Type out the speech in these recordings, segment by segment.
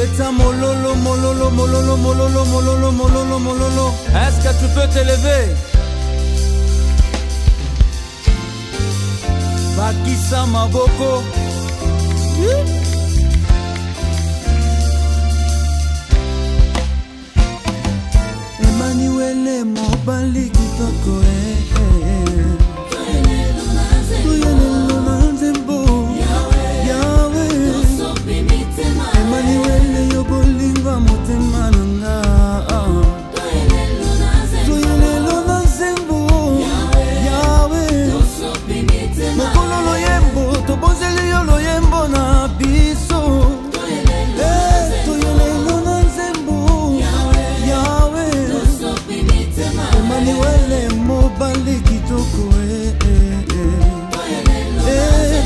Beta mololo, mololo, mololo, mololo, mololo, mololo, mololo. Est-ce que tu peux t'élever? Bakisa Maboko. Emmanuel Mobali Kitoko. Emmanuel Yobolingwa motema nanga. Toyelelo na nzembo. Yahweh. Mokolo loyembo, tobonzeli yo loyembo na biso. Toyelelo na nzembo. Yahweh. Emmanuel Mobali Kitoko.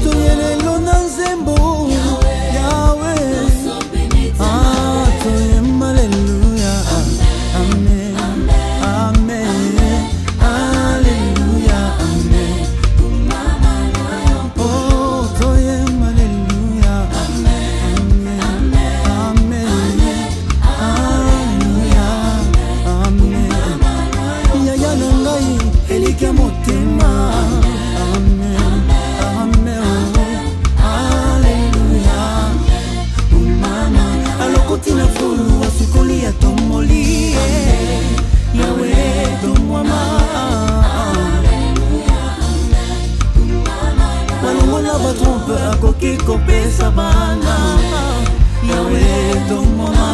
Toyelelo na nzembo. Kiko pesa bana. Yahweh ton mama.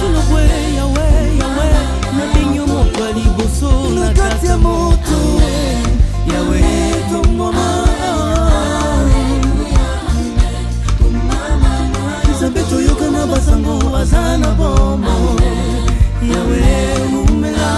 Yahweh, Yahweh, Yahweh. Nabinyo mo pali boso na kati moto. Yahweh ton mama. Isabeto yoka na basango azana bombo. Yahweh mumela.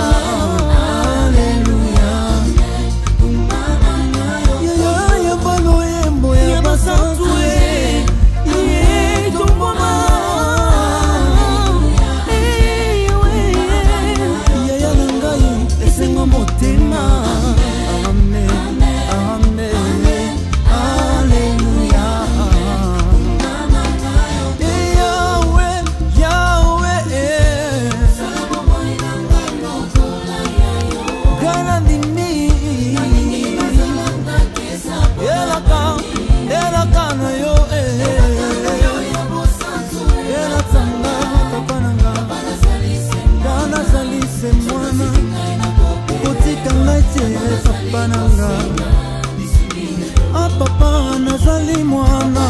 Papa nazali mwana.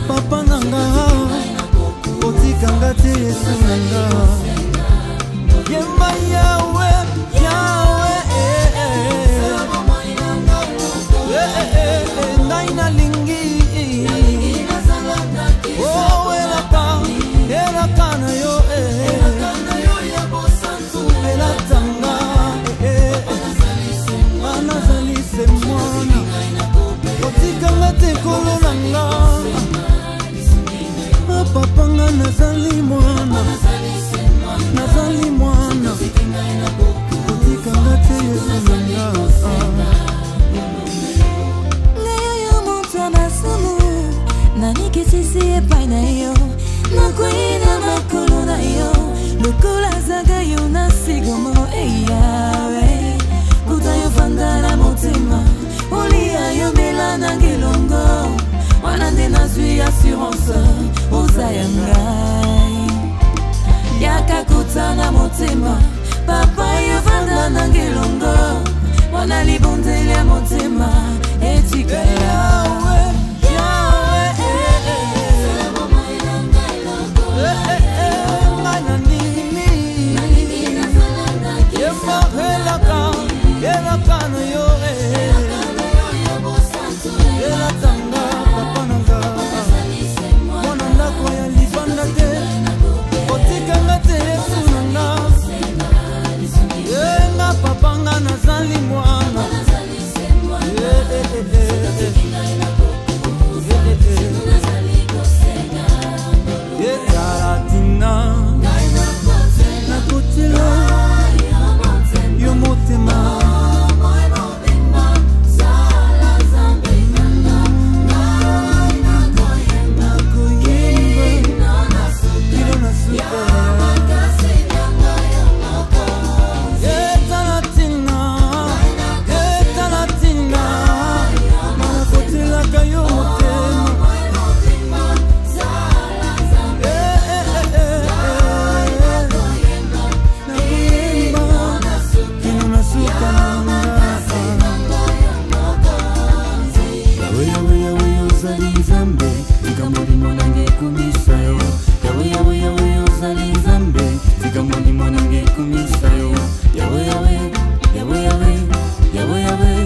Papa nanga otikanga te Yesu nanga. Yemba Yahweh, Yahweh. Naina lingi. Oh elaka, elaka na yo. Elatanga. Anazali se mwana. Otikanga te kolo nanga. Papa nga nazali mwana. Nazali mwana. Otikanga te Yesu nanga. Leyo yo monta masumu. Nani kesisi epai na yo. Nakwina makolo na yo. Lokola zaga yo na sigomo. Yahweh. Kuta yo fandala motema. Olia yo mela na gelongo. Wanande na zui assurance. Ozaya ngai. Yaka kuta na motema. Papa yo fanda na gelongo. Wana libondele ya motema. Etika Yahweh. Papa nga nazali mwana. ozali nzambe tika molimo nange ekumisa yo yawe yawe yawe ozali nzambe tika molimo nange ekumisa yo yawe yawe yawe yawe yawe yawe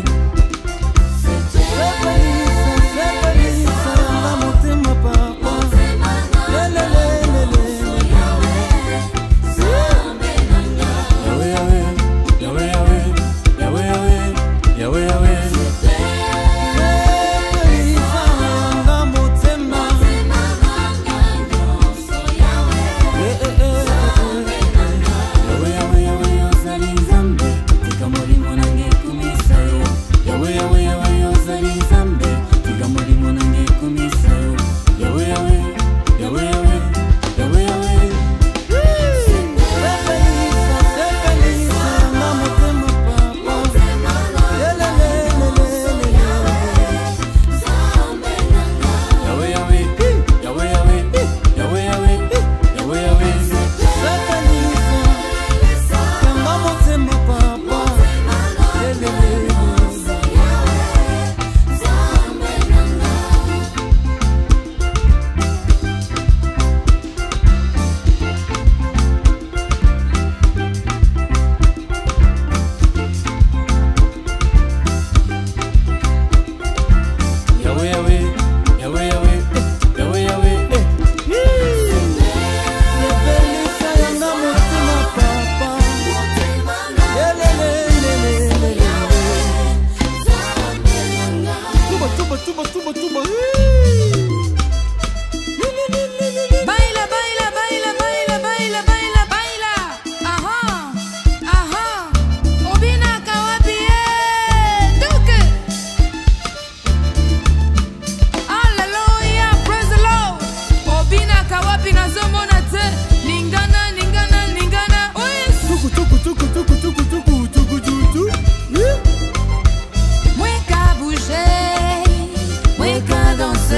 Danser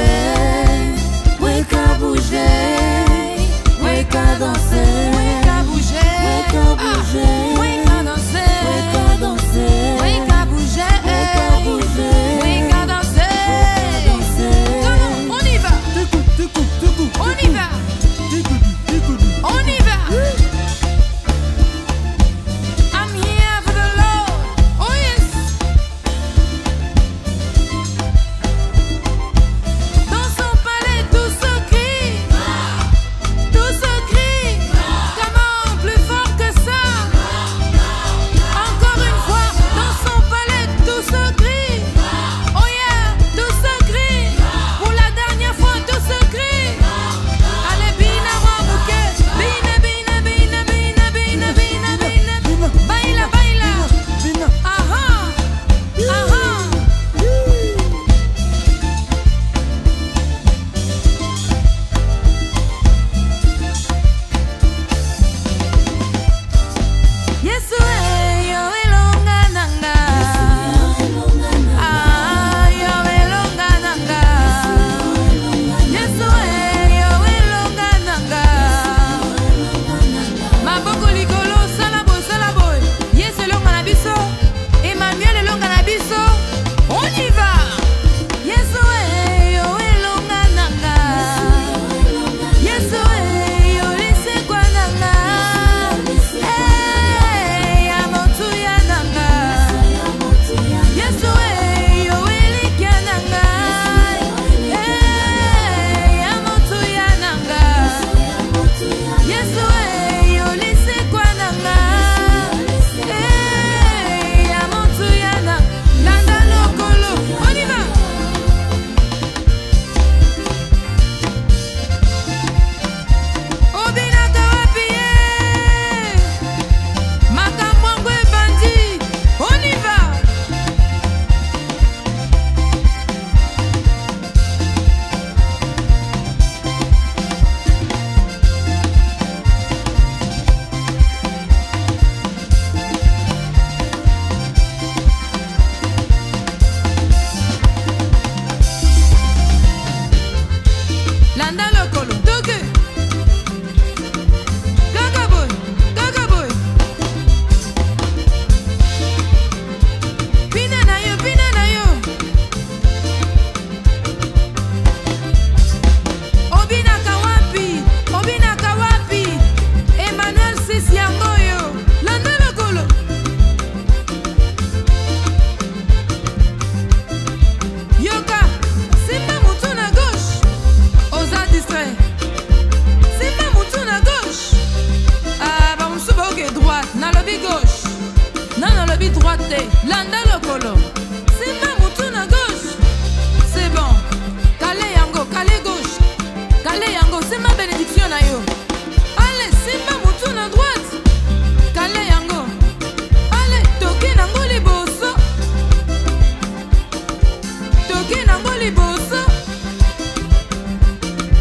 toke nango liboso.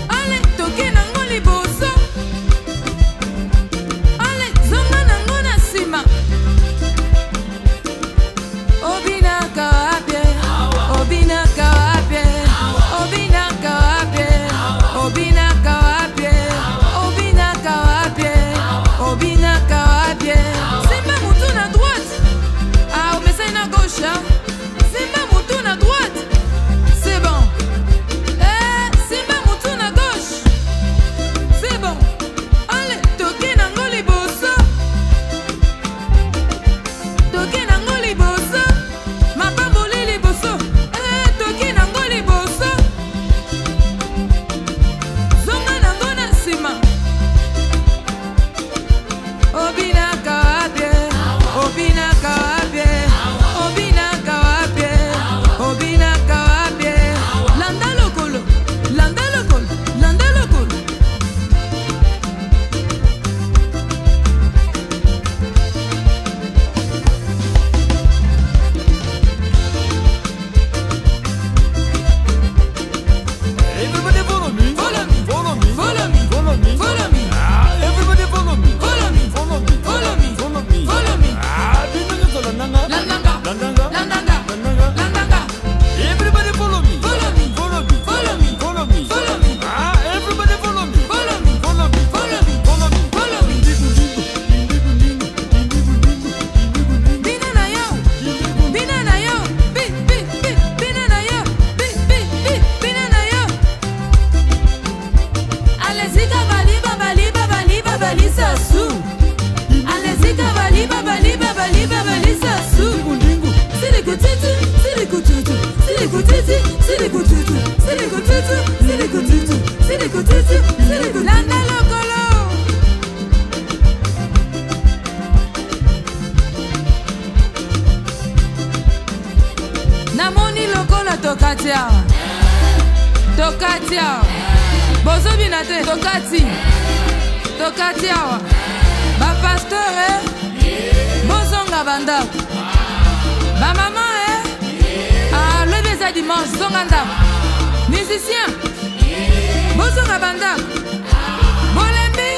Allez, toke nango liboso. Allez, zonga nango na sima. Obinaka wapye, obinaka wapye, obinaka wapye, obinaka wapye, obinaka wapye, obinaka wapye. Simba mutu na droite, ah on essaye na gauche, hein. Simba mutu na droite, c'est bon. Simba mutu na gauche, c'est bon. Allez, toke nango liboso, toke nango liboso. Mapamboli liboso, toke nango liboso. Zonga nango na sima. Obinaka wapye, obinaka wapye, obinaka wapye, obinaka wapye. Landa lokolo, landa lokolo, landa lokolo. Everybody follow me. Follow me, Follow me. follow me, Follow me. follow me, Everybody follow me. follow me, Follow me. follow me, Follow me. follow me. Binanga to landanga. Landanga, Landanga. landanga, Landanga. landanga. Everybody follow me. Follow me, Follow me. follow me, Follow me. follow me, Everybody follow me. follow me, Follow me. follow me, Follow me. follow me. Bina na yo, bina na yo, bina na yo, bina na yo. Allez-y kabali, babali, babali, babali sasu. Allez-y kabali, babali, babali, babali sasu. Silikutiti, silikutiti, silikutiti, silikutiti, silikutiti, silikutiti, silikutiti, silikutiti. Landa lokolo. Namoni lokola tokati awa, tokati awa. Bozo binate tokati, tokati awa. Ba pasteur bozonga bandako. Ba maman le beza dimanche zonga ndako. Musicien bozonga bandako. Bolembi,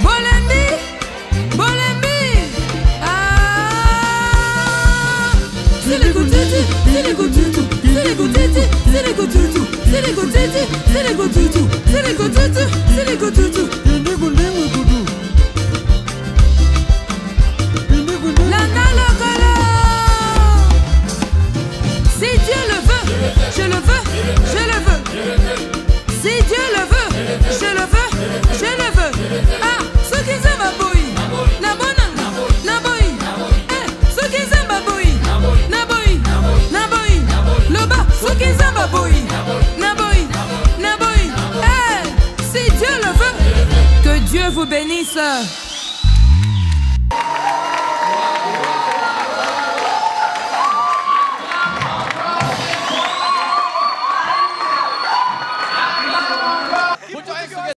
bolembi, bolembi. Silikutiti, silikutiti, silikutiti, silikutiti, silikutiti, silikutiti, silikutiti, silikutiti. Landa lokolo. Si Dieu le veut, je le veux, je le veux. Si Dieu le veut, je le veux, je le veux. Ah, ceux qui aiment boy, na bonanga, na boy. Ceux qui aiment boy, na boy, na boy. Le bas, ceux qui aiment boy, na boy, na boy. Si Dieu le veut, que Dieu vous bénisse.